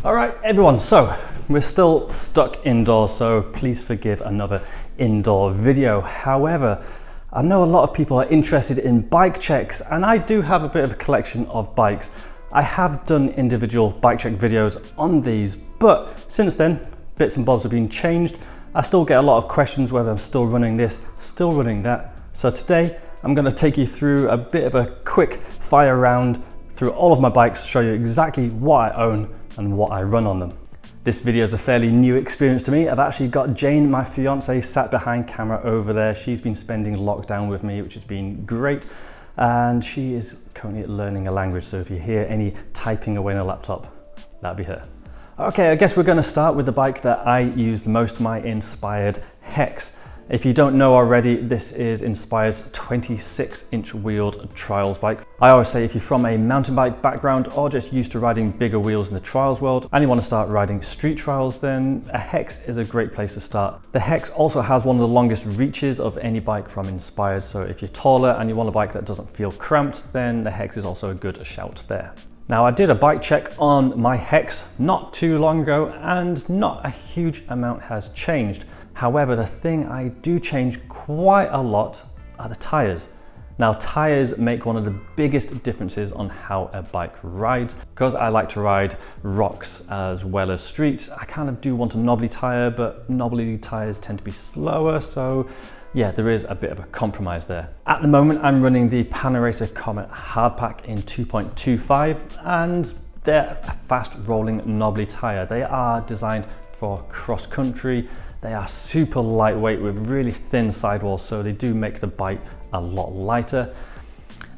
All right, everyone, so we're still stuck indoors, so please forgive another indoor video. However, I know a lot of people are interested in bike checks, and I do have a bit of a collection of bikes. I have done individual bike check videos on these, but since then, bits and bobs have been changed. I still get a lot of questions whether I'm still running this, still running that. So today, I'm gonna take you through a bit of a quick fire round through all of my bikes, show you exactly what I own and what I run on them. This video is a fairly new experience to me. I've actually got Jane, my fiance, sat behind camera over there. She's been spending lockdown with me, which has been great. And she is currently learning a language. So if you hear any typing away on a laptop, that'd be her. Okay, I guess we're gonna start with the bike that I use the most, my Inspired Hex. If you don't know already, this is Inspired's 26-inch wheeled trials bike. I always say if you're from a mountain bike background or just used to riding bigger wheels in the trials world and you want to start riding street trials, then a Hex is a great place to start. The Hex also has one of the longest reaches of any bike from Inspired, so if you're taller and you want a bike that doesn't feel cramped, then the Hex is also a good shout there. Now, I did a bike check on my Hex not too long ago and not a huge amount has changed. However, the thing I do change quite a lot are the tires. Now, tires make one of the biggest differences on how a bike rides. Because I like to ride rocks as well as streets, I kind of do want a knobbly tire, but knobbly tires tend to be slower. So yeah, there is a bit of a compromise there. At the moment, I'm running the Panaracer Comet Hardpack in 2.25, and they're a fast rolling knobbly tire. They are designed for cross country. They are super lightweight with really thin sidewalls, so they do make the bike a lot lighter.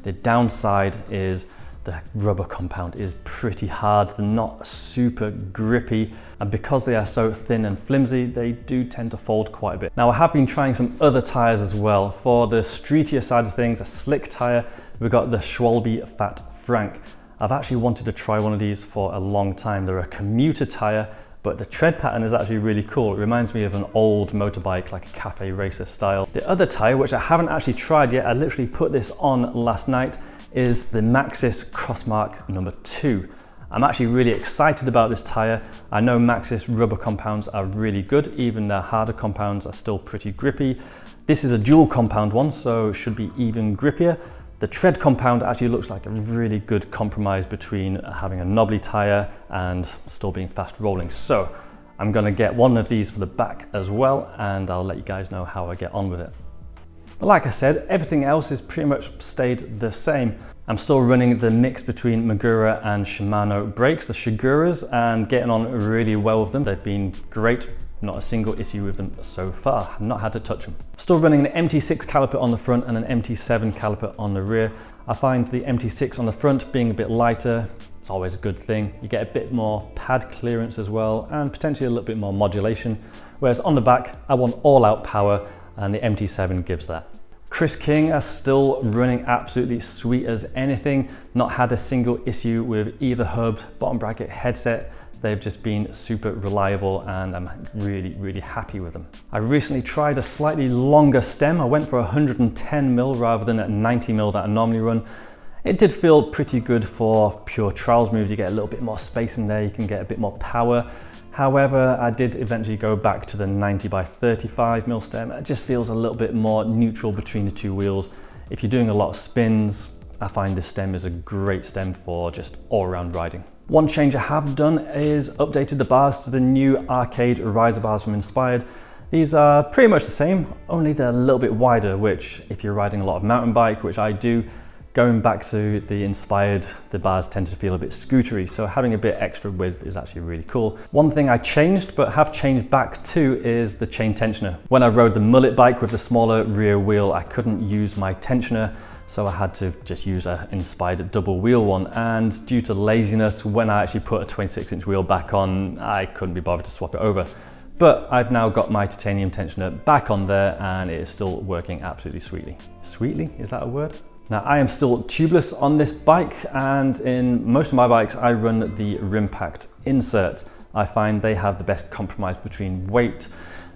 The downside is the rubber compound is pretty hard. They're not super grippy, and because they are so thin and flimsy, they do tend to fold quite a bit. Now, I have been trying some other tires as well. For the streetier side of things, a slick tire, we've got the Schwalbe Fat Frank. I've actually wanted to try one of these for a long time. They're a commuter tire, but the tread pattern is actually really cool. It reminds me of an old motorbike, like a cafe racer style. The other tire, which I haven't actually tried yet, I literally put this on last night, is the Maxxis Crossmark number 2. I'm actually really excited about this tire. I know Maxxis rubber compounds are really good, even their harder compounds are still pretty grippy. This is a dual compound one, so it should be even grippier. The tread compound actually looks like a really good compromise between having a knobbly tire and still being fast rolling. So I'm gonna get one of these for the back as well, and I'll let you guys know how I get on with it. But like I said, everything else is pretty much stayed the same. I'm still running the mix between Magura and Shimano brakes, the Shiguras, and getting on really well with them. They've been great. Not a single issue with them so far. I've not had to touch them. Still running an MT6 caliper on the front and an MT7 caliper on the rear. I find the MT6 on the front being a bit lighter. It's always a good thing. You get a bit more pad clearance as well, and potentially a little bit more modulation. Whereas on the back, I want all out power, and the MT7 gives that. Chris King are still running absolutely sweet as anything. Not had a single issue with either hub, bottom bracket, headset. They've just been super reliable, and I'm really, really happy with them. I recently tried a slightly longer stem. I went for 110 mil rather than at 90 mil that I normally run. It did feel pretty good for pure trials moves. You get a little bit more space in there, you can get a bit more power. However, I did eventually go back to the 90 by 35 mil stem. It just feels a little bit more neutral between the two wheels. If you're doing a lot of spins, I find this stem is a great stem for just all-around riding. One change I have done is updated the bars to the new arcade riser bars from Inspired. These are pretty much the same, only they're a little bit wider, which if you're riding a lot of mountain bike, which I do, going back to the Inspired, the bars tend to feel a bit scootery, so having a bit extra width is actually really cool. One thing I changed, but have changed back to, is the chain tensioner. When I rode the mullet bike with the smaller rear wheel, I couldn't use my tensioner, so I had to just use an Inspired double wheel one, and due to laziness, when I actually put a 26-inch wheel back on, I couldn't be bothered to swap it over. But I've now got my titanium tensioner back on there, and it is still working absolutely sweetly. Sweetly, is that a word? Now, I am still tubeless on this bike, and in most of my bikes, I run the Rimpact insert. I find they have the best compromise between weight,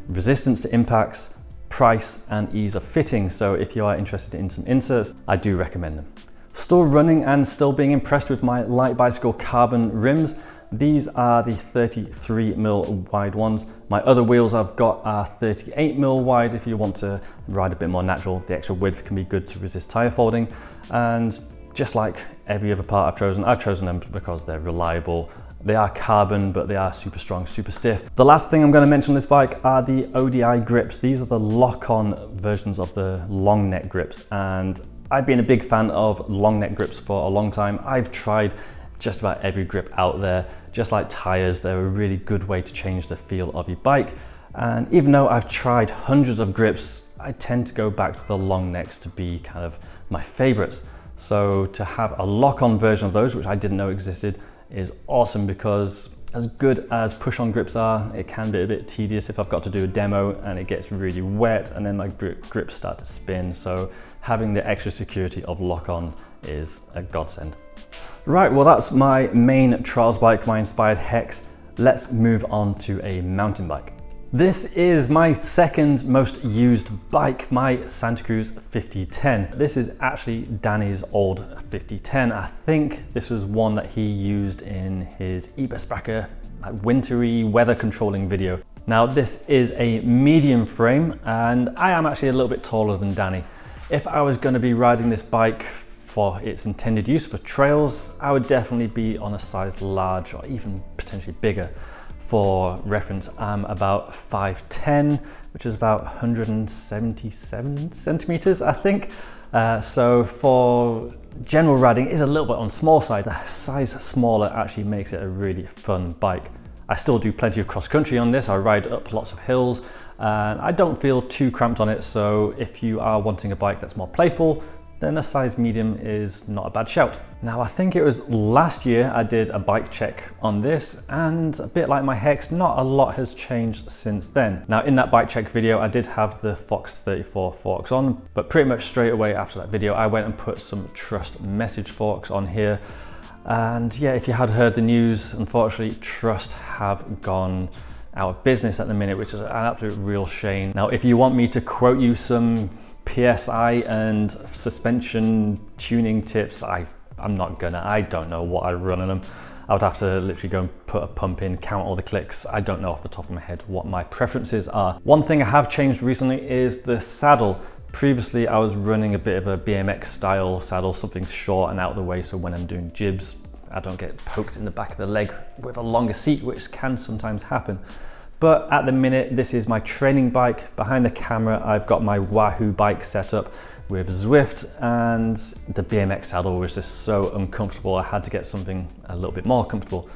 resistance to impacts, price and ease of fitting. So if you are interested in some inserts, I do recommend them. Still running and still being impressed with my light bicycle carbon rims. These are the 33mm wide ones. My other wheels I've got are 38mm wide. If you want to ride a bit more natural, the extra width can be good to resist tire folding. And just like every other part I've chosen them because they're reliable. They are carbon, but they are super strong, super stiff. The last thing I'm going to mention on this bike are the ODI grips. These are the lock-on versions of the long neck grips, and I've been a big fan of long neck grips for a long time. I've tried just about every grip out there. Just like tires, they're a really good way to change the feel of your bike. And even though I've tried hundreds of grips, I tend to go back to the long necks to be kind of my favorites. So to have a lock-on version of those, which I didn't know existed, is awesome, because as good as push-on grips are, it can be a bit tedious if I've got to do a demo and it gets really wet and then my grips start to spin. So having the extra security of lock-on is a godsend. Right, well that's my main trials bike, my inspired Hex. Let's move on to a mountain bike. This is my second most used bike, my Santa Cruz 5010. This is actually Danny's old 5010. I think this was one that he used in his Eberspacher wintry weather controlling video. Now this is a medium frame and I am actually a little bit taller than Danny. If I was going to be riding this bike for its intended use for trails, I would definitely be on a size large or even potentially bigger. For reference, I'm about 5'10", which is about 177 centimeters, I think. So for general riding, it is a little bit on the small side. A size smaller actually makes it a really fun bike. I still do plenty of cross country on this. I ride up lots of hills and I don't feel too cramped on it. So if you are wanting a bike that's more playful, then a size medium is not a bad shout. Now I think it was last year I did a bike check on this, and a bit like my Hex, not a lot has changed since then. Now in that bike check video I did have the Fox 34 forks on, but pretty much straight away after that video I went and put some Trust message forks on here. And yeah, if you had heard the news, unfortunately Trust have gone out of business at the minute, which is an absolute real shame. Now if you want me to quote you some PSI and suspension tuning tips, I'm not gonna. I don't know what I run on them. I would have to literally go and put a pump in, count all the clicks. I don't know off the top of my head what my preferences are. One thing I have changed recently is the saddle. Previously I was running a bit of a BMX style saddle, something short and out of the way, so when I'm doing jibs I don't get poked in the back of the leg with a longer seat, which can sometimes happen. But at the minute, this is my training bike. Behind the camera, I've got my Wahoo bike set up with Zwift, and the BMX saddle was just so uncomfortable. I had to get something a little bit more comfortable.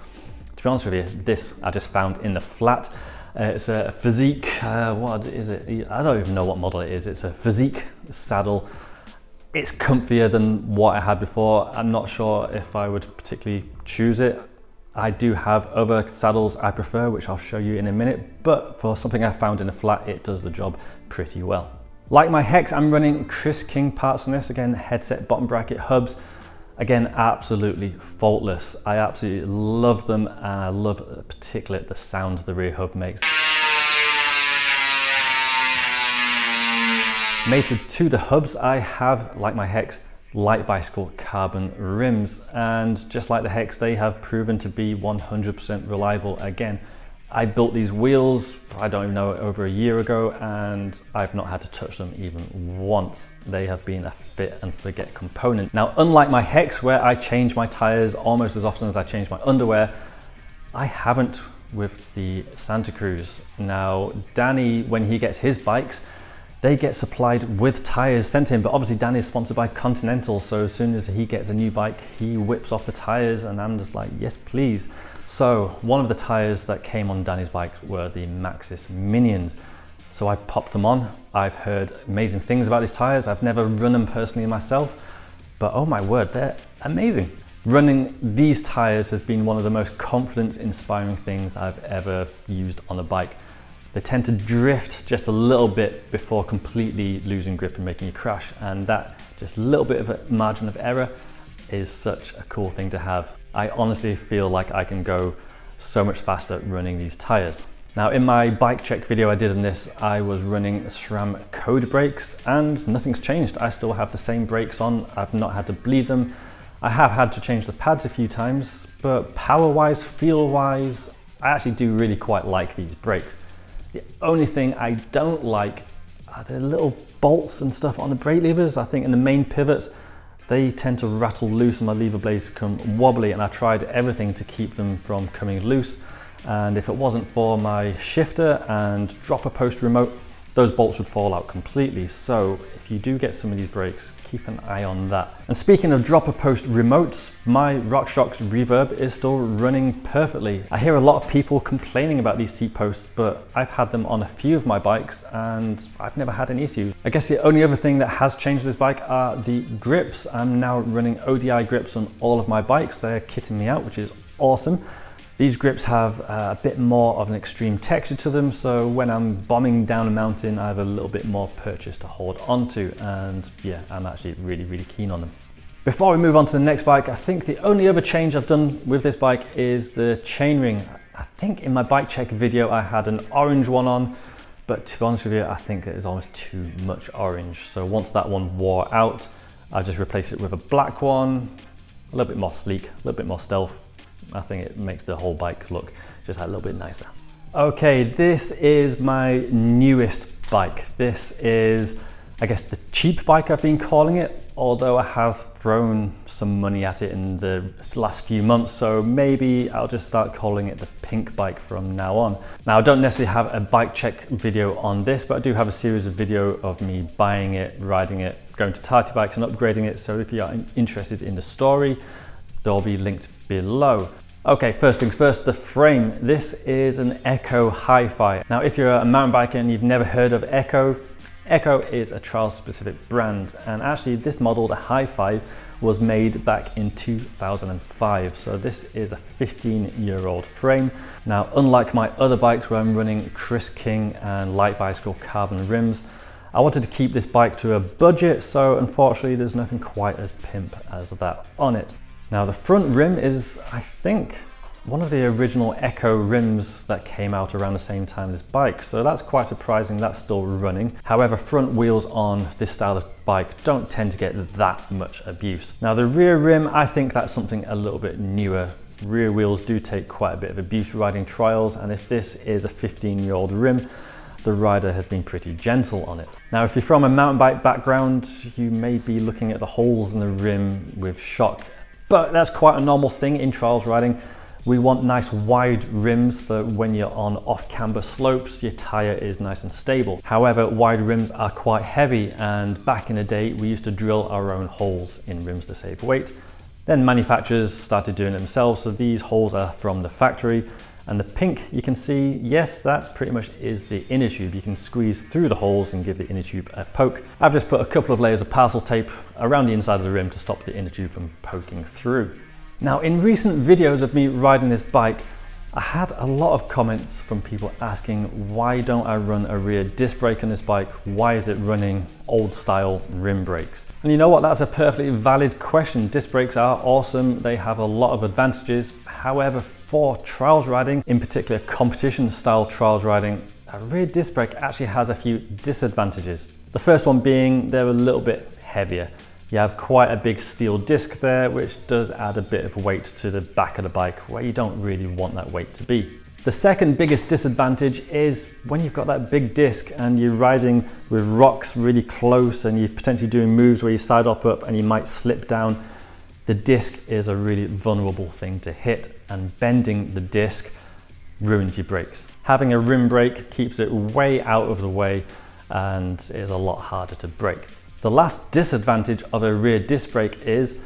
To be honest with you, this I just found in the flat. It's a Physique, what is it? I don't even know what model it is. It's a Physique saddle. It's comfier than what I had before. I'm not sure if I would particularly choose it. I do have other saddles I prefer, which I'll show you in a minute, but for something I found in a flat, it does the job pretty well. Like my Hex, I'm running Chris King parts on this. Again, headset, bottom bracket, hubs. Again, absolutely faultless. I absolutely love them, and I love particularly the sound the rear hub makes. Mated to the hubs, I have, like my Hex, light bicycle carbon rims, and just like the Hex, they have proven to be 100% reliable. Again, I built these wheels, I don't even know, over a year ago, and I've not had to touch them even once. They have been a fit and forget component. Now, unlike my Hex, where I change my tires almost as often as I change my underwear, I haven't with the Santa Cruz. Now, Danny, when he gets his bikes, they get supplied with tires sent in, but obviously Danny is sponsored by Continental, so as soon as he gets a new bike, he whips off the tires, and I'm just like, yes, please. So one of the tires that came on Danny's bike were the Maxxis Minions. So I popped them on. I've heard amazing things about these tires. I've never run them personally myself, but oh my word, they're amazing. Running these tires has been one of the most confidence-inspiring things I've ever used on a bike. They tend to drift just a little bit before completely losing grip and making you crash, and that just little bit of a margin of error is such a cool thing to have. I honestly feel like I can go so much faster running these tires. Now, in my bike check video I did on this, I was running SRAM code brakes, and nothing's changed. I still have the same brakes on. I've not had to bleed them. I have had to change the pads a few times, but power-wise, feel-wise, I actually do really quite like these brakes. The only thing I don't like are the little bolts and stuff on the brake levers. I think in the main pivots, they tend to rattle loose and my lever blades become wobbly, and I tried everything to keep them from coming loose. And if it wasn't for my shifter and dropper post remote, those bolts would fall out completely. So if you do get some of these brakes, keep an eye on that. And speaking of dropper post remotes, my RockShox Reverb is still running perfectly. I hear a lot of people complaining about these seat posts, but I've had them on a few of my bikes and I've never had any issues. I guess the only other thing that has changed this bike are the grips. I'm now running ODI grips on all of my bikes. They're kitting me out, which is awesome. These grips have a bit more of an extreme texture to them, so when I'm bombing down a mountain, I have a little bit more purchase to hold onto, and yeah, I'm actually really keen on them. Before we move on to the next bike, I think the only other change I've done with this bike is the chainring. I think in my bike check video I had an orange one on, but to be honest with you, I think it is almost too much orange. So once that one wore out, I just replaced it with a black one, a little bit more sleek, a little bit more stealth. I think it makes the whole bike look just a little bit nicer. Okay, this is my newest bike. This is, I guess, the cheap bike I've been calling it, although I have thrown some money at it in the last few months, so maybe I'll just start calling it the pink bike from now on. Now, I don't necessarily have a bike check video on this, but I do have a series of video of me buying it, riding it, going to Tartybikes and upgrading it, so if you are interested in the story, they'll be linked below. Okay, first things first, the frame. This is an Echo Hi-Fi. Now, if you're a mountain biker and you've never heard of Echo, Echo is a trial-specific brand, and actually this model, the Hi-Fi, was made back in 2005. So this is a 15-year-old frame. Now, unlike my other bikes where I'm running Chris King and Light Bicycle carbon rims, I wanted to keep this bike to a budget, so unfortunately there's nothing quite as pimp as that on it. Now, the front rim is, I think, one of the original Echo rims that came out around the same time as this bike, so that's quite surprising. That's still running. However, front wheels on this style of bike don't tend to get that much abuse. Now, the rear rim, I think that's something a little bit newer. Rear wheels do take quite a bit of abuse riding trials, and if this is a 15-year-old rim, the rider has been pretty gentle on it. Now, if you're from a mountain bike background, you may be looking at the holes in the rim with shock. But that's quite a normal thing in trials riding. We want nice wide rims so when you're on off-camber slopes, your tire is nice and stable. However, wide rims are quite heavy, and back in the day, we used to drill our own holes in rims to save weight. Then manufacturers started doing it themselves, so these holes are from the factory. And the pink, you can see, yes, that pretty much is the inner tube. You can squeeze through the holes and give the inner tube a poke. I've just put a couple of layers of parcel tape around the inside of the rim to stop the inner tube from poking through. Now, in recent videos of me riding this bike, I had a lot of comments from people asking, why don't I run a rear disc brake on this bike? Why is it running old style rim brakes? And you know what, that's a perfectly valid question. Disc brakes are awesome. They have a lot of advantages. However, for trials riding, in particular competition style trials riding, a rear disc brake actually has a few disadvantages. The first one being they're a little bit heavier. You have quite a big steel disc there, which does add a bit of weight to the back of the bike where you don't really want that weight to be. The second biggest disadvantage is when you've got that big disc and you're riding with rocks really close and you're potentially doing moves where you side up and you might slip down. The disc is a really vulnerable thing to hit, and bending the disc ruins your brakes. Having a rim brake keeps it way out of the way and is a lot harder to brake. The last disadvantage of a rear disc brake is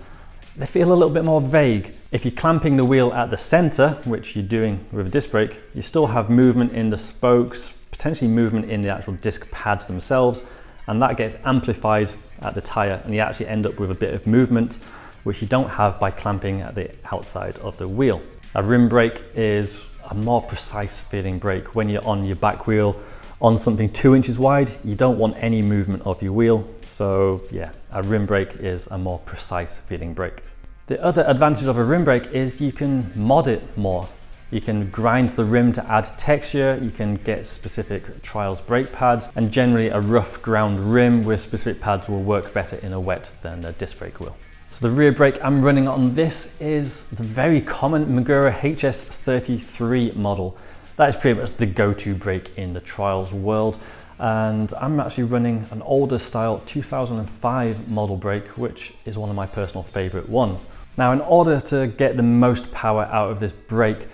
they feel a little bit more vague. If you're clamping the wheel at the center, which you're doing with a disc brake, you still have movement in the spokes, potentially movement in the actual disc pads themselves, and that gets amplified at the tire, and you actually end up with a bit of movement which you don't have by clamping at the outside of the wheel. A rim brake is a more precise feeling brake. When you're on your back wheel on something 2 inches wide, you don't want any movement of your wheel. So yeah, a rim brake is a more precise feeling brake. The other advantage of a rim brake is you can mod it more. You can grind the rim to add texture, you can get specific trials brake pads, and generally a rough ground rim with specific pads will work better in a wet than a disc brake will. So the rear brake I'm running on this is the very common Magura HS33 model. That is pretty much the go-to brake in the trials world. And I'm actually running an older style 2005 model brake, which is one of my personal favorite ones. Now, in order to get the most power out of this brake,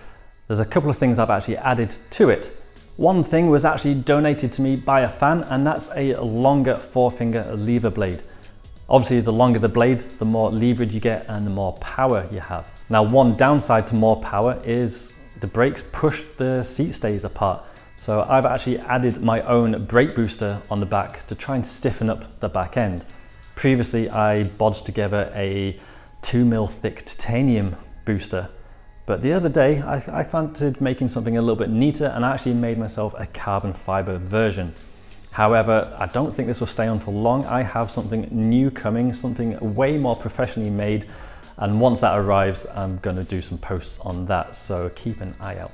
there's a couple of things I've actually added to it. One thing was actually donated to me by a fan, and that's a longer 4-finger lever blade. Obviously, the longer the blade, the more leverage you get and the more power you have. Now, one downside to more power is the brakes push the seat stays apart. So I've actually added my own brake booster on the back to try and stiffen up the back end. Previously, I bodged together a 2mm thick titanium booster, but the other day I fancied making something a little bit neater and I actually made myself a carbon fiber version. However, I don't think this will stay on for long. I have something new coming, something way more professionally made, and once that arrives, I'm going to do some posts on that, so keep an eye out.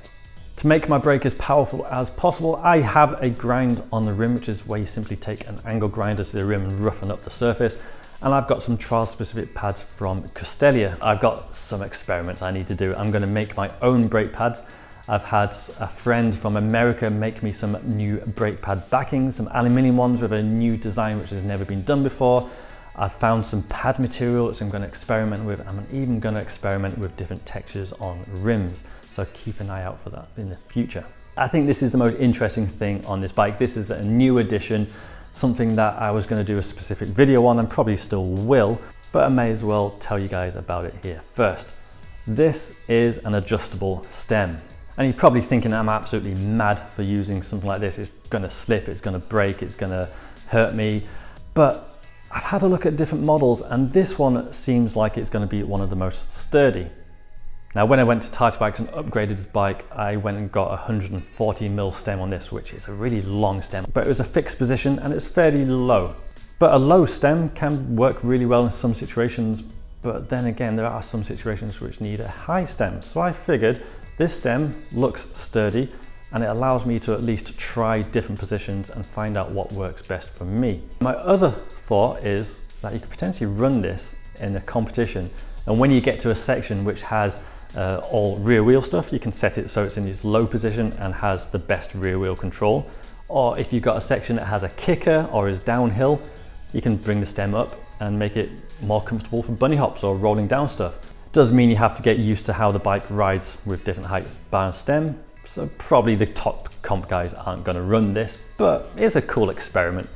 To make my brake as powerful as possible, I have a grind on the rim, which is where you simply take an angle grinder to the rim and roughen up the surface. And I've got some trial specific pads from Costelia. I've got some experiments I need to do. I'm going to make my own brake pads. I've had a friend from America make me some new brake pad backings, some aluminium ones with a new design which has never been done before. I've found some pad material which I'm going to experiment with. I'm even going to experiment with different textures on rims. So keep an eye out for that in the future. I think this is the most interesting thing on this bike. This is a new addition, something that I was going to do a specific video on and probably still will, but I may as well tell you guys about it here first. This is an adjustable stem. And you're probably thinking I'm absolutely mad for using something like this. It's going to slip, it's going to break, it's going to hurt me. But I've had a look at different models and this one seems like it's going to be one of the most sturdy. Now, when I went to Tartybikes and upgraded this bike, I went and got a 140mm stem on this, which is a really long stem, but it was a fixed position and it's fairly low. But a low stem can work really well in some situations, but then again, there are some situations which need a high stem. So I figured this stem looks sturdy and it allows me to at least try different positions and find out what works best for me. My other thought is that you could potentially run this in a competition, and when you get to a section which has all rear wheel stuff, you can set it so it's in its low position and has the best rear wheel control. Or if you've got a section that has a kicker or is downhill, you can bring the stem up and make it more comfortable for bunny hops or rolling down stuff. Does mean you have to get used to how the bike rides with different heights bar and stem, so probably the top comp guys aren't going to run this, but it's a cool experiment.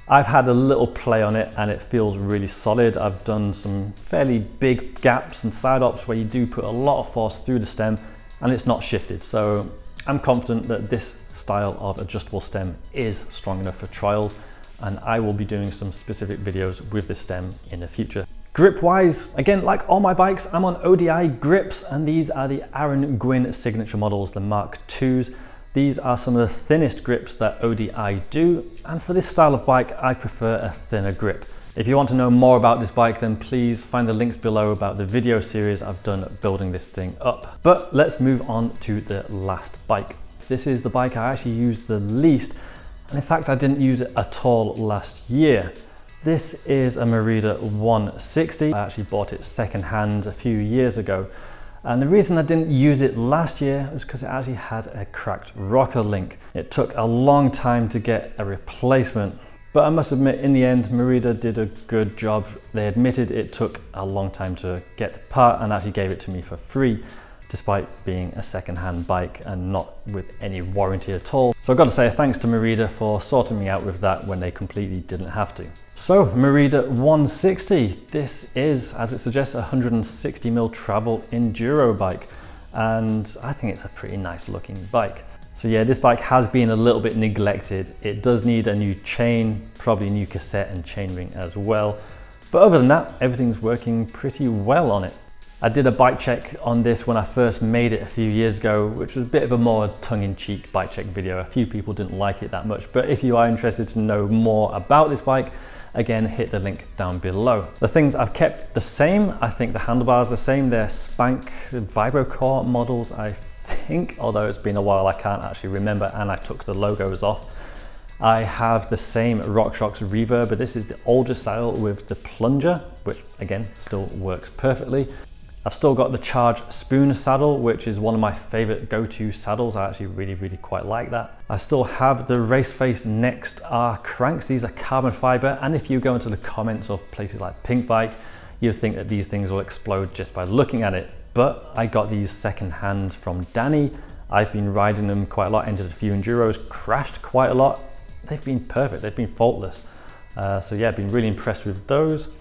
I've had a little play on it and it feels really solid. I've done some fairly big gaps and side ops where you do put a lot of force through the stem and it's not shifted. So I'm confident that this style of adjustable stem is strong enough for trials, and I will be doing some specific videos with this stem in the future. Grip wise, again, like all my bikes, I'm on ODI grips, and these are the Aaron Gwyn signature models, the Mark IIs. These are some of the thinnest grips that ODI do, and for this style of bike, I prefer a thinner grip. If you want to know more about this bike, then please find the links below about the video series I've done building this thing up. But let's move on to the last bike. This is the bike I actually used the least, and in fact, I didn't use it at all last year. This is a Merida 160. I actually bought it secondhand a few years ago. And the reason I didn't use it last year was because it actually had a cracked rocker link. It took a long time to get a replacement, but I must admit, in the end, Merida did a good job. They admitted it took a long time to get the part and actually gave it to me for free, despite being a second-hand bike and not with any warranty at all. So I've got to say thanks to Merida for sorting me out with that when they completely didn't have to. So Merida 160, this is, as it suggests, a 160mm travel enduro bike, and I think it's a pretty nice looking bike. So yeah, this bike has been a little bit neglected. It does need a new chain, probably a new cassette and chainring as well. But other than that, everything's working pretty well on it. I did a bike check on this when I first made it a few years ago, which was a bit of a more tongue-in-cheek bike check video. A few people didn't like it that much, but if you are interested to know more about this bike, again, hit the link down below. The things I've kept the same, I think the handlebars are the same. They're Spank Vibrocore models, I think, although it's been a while, I can't actually remember, and I took the logos off. I have the same RockShox Reverb, but this is the older style with the plunger, which again still works perfectly. I've still got the Charge Spoon saddle, which is one of my favorite go-to saddles. I actually really quite like that. I still have the Raceface Next R cranks. These are carbon fiber, and if you go into the comments of places like Pinkbike, you'd think that these things will explode just by looking at it. But I got these secondhand from Danny. I've been riding them quite a lot, entered a few enduros, crashed quite a lot. They've been perfect, they've been faultless. So yeah, I've been really impressed with those.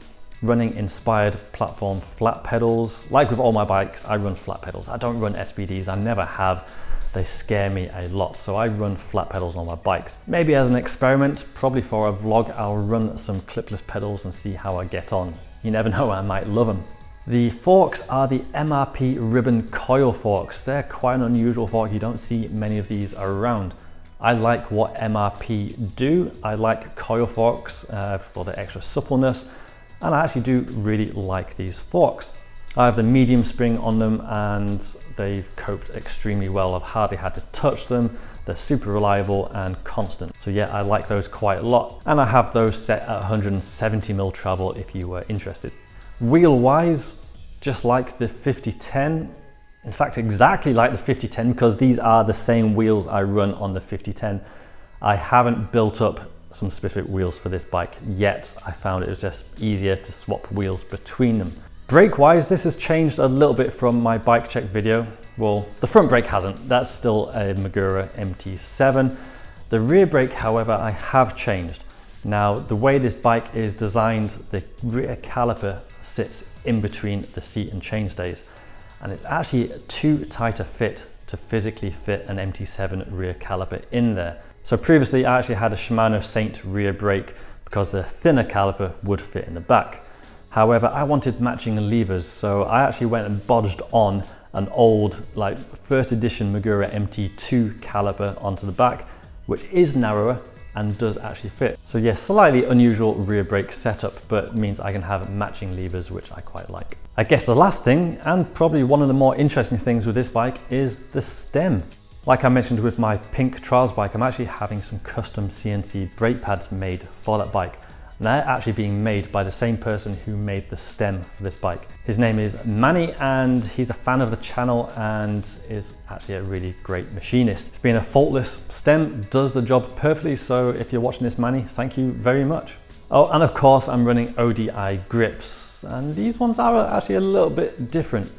Running inspired platform flat pedals. Like with all my bikes, I run flat pedals. I don't run SPDs, I never have. They scare me a lot, so I run flat pedals on my bikes. Maybe as an experiment, probably for a vlog, I'll run some clipless pedals and see how I get on. You never know, I might love them. The forks are the MRP ribbon coil forks. They're quite an unusual fork, you don't see many of these around. I like what MRP do. I like coil forks for the extra suppleness, and I actually do really like these forks. I have the medium spring on them and they've coped extremely well. I've hardly had to touch them. They're super reliable and constant. So yeah, I like those quite a lot. And I have those set at 170mm travel if you were interested. Wheel wise, just like the 5010, in fact, exactly like the 5010, because these are the same wheels I run on the 5010. I haven't built up some specific wheels for this bike yet. I found it was just easier to swap wheels between them. Brake wise, this has changed a little bit from my bike check video. Well, the front brake hasn't. That's still a Magura MT7. The rear brake, however, I have changed. Now, the way this bike is designed, the rear caliper sits in between the seat and chainstays, and it's actually too tight a fit to physically fit an MT7 rear caliper in there. So previously I actually had a Shimano Saint rear brake because the thinner caliper would fit in the back. However, I wanted matching levers, so I actually went and bodged on an old, like first edition Magura MT2 caliper onto the back, which is narrower and does actually fit. So yes, slightly unusual rear brake setup, but means I can have matching levers, which I quite like. I guess the last thing, and probably one of the more interesting things with this bike, is the stem. Like I mentioned with my pink trials bike, I'm actually having some custom CNC brake pads made for that bike. And they're actually being made by the same person who made the stem for this bike. His name is Manny, and he's a fan of the channel and is actually a really great machinist. It's been a faultless stem, does the job perfectly, so if you're watching this, Manny, thank you very much. Oh, and of course I'm running ODI grips, and these ones are actually a little bit different.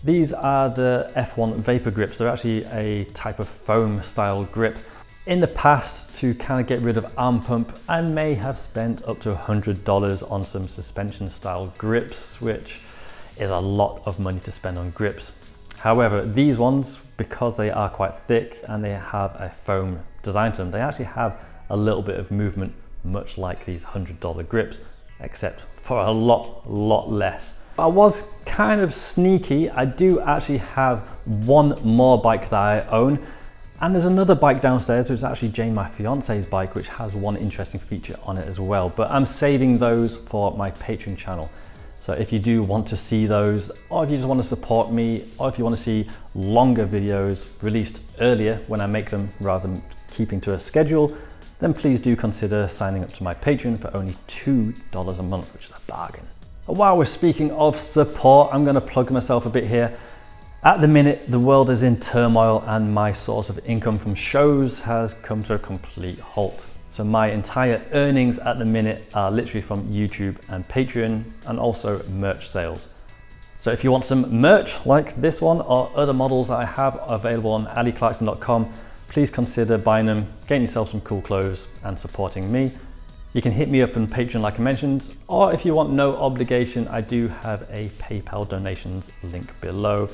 These are the F1 Vapor grips. They're actually a type of foam style grip. In the past, to kind of get rid of arm pump, I may have spent up to $100 on some suspension style grips, which is a lot of money to spend on grips. However, these ones, because they are quite thick and they have a foam design to them, they actually have a little bit of movement, much like these $100 grips, except for a lot less. I was kind of sneaky. I do actually have one more bike that I own, and there's another bike downstairs, which is actually Jane, my fiance's bike, which has one interesting feature on it as well, but I'm saving those for my Patreon channel. So if you do want to see those, or if you just want to support me, or if you want to see longer videos released earlier when I make them rather than keeping to a schedule, then please do consider signing up to my Patreon for only $2 a month, which is a bargain. While we're speaking of support, I'm going to plug myself a bit here. At the minute, the world is in turmoil and my source of income from shows has come to a complete halt. So my entire earnings at the minute are literally from YouTube and Patreon, and also merch sales. So if you want some merch like this one or other models that I have available on Clarkson.com, please consider buying them, getting yourself some cool clothes and supporting me. You can hit me up on Patreon like I mentioned, or if you want no obligation, I do have a PayPal donations link below.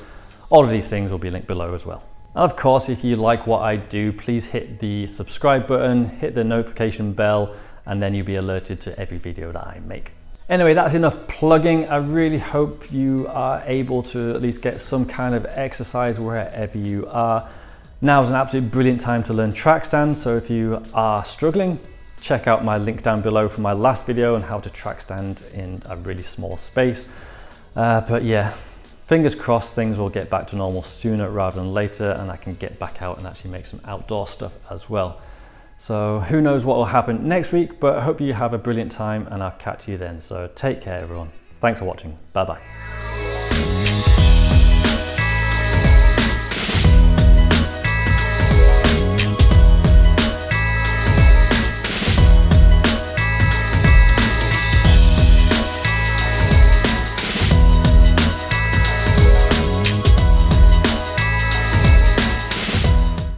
All of these things will be linked below as well. And of course, if you like what I do, please hit the subscribe button, hit the notification bell, and then you'll be alerted to every video that I make. Anyway, that's enough plugging. I really hope you are able to at least get some kind of exercise wherever you are. Now is an absolutely brilliant time to learn track stand, so if you are struggling, check out my link down below from my last video on how to track stand in a really small space. But yeah, fingers crossed things will get back to normal sooner rather than later, and I can get back out and actually make some outdoor stuff as well. So who knows what will happen next week, but I hope you have a brilliant time and I'll catch you then. So take care everyone. Thanks for watching. Bye bye.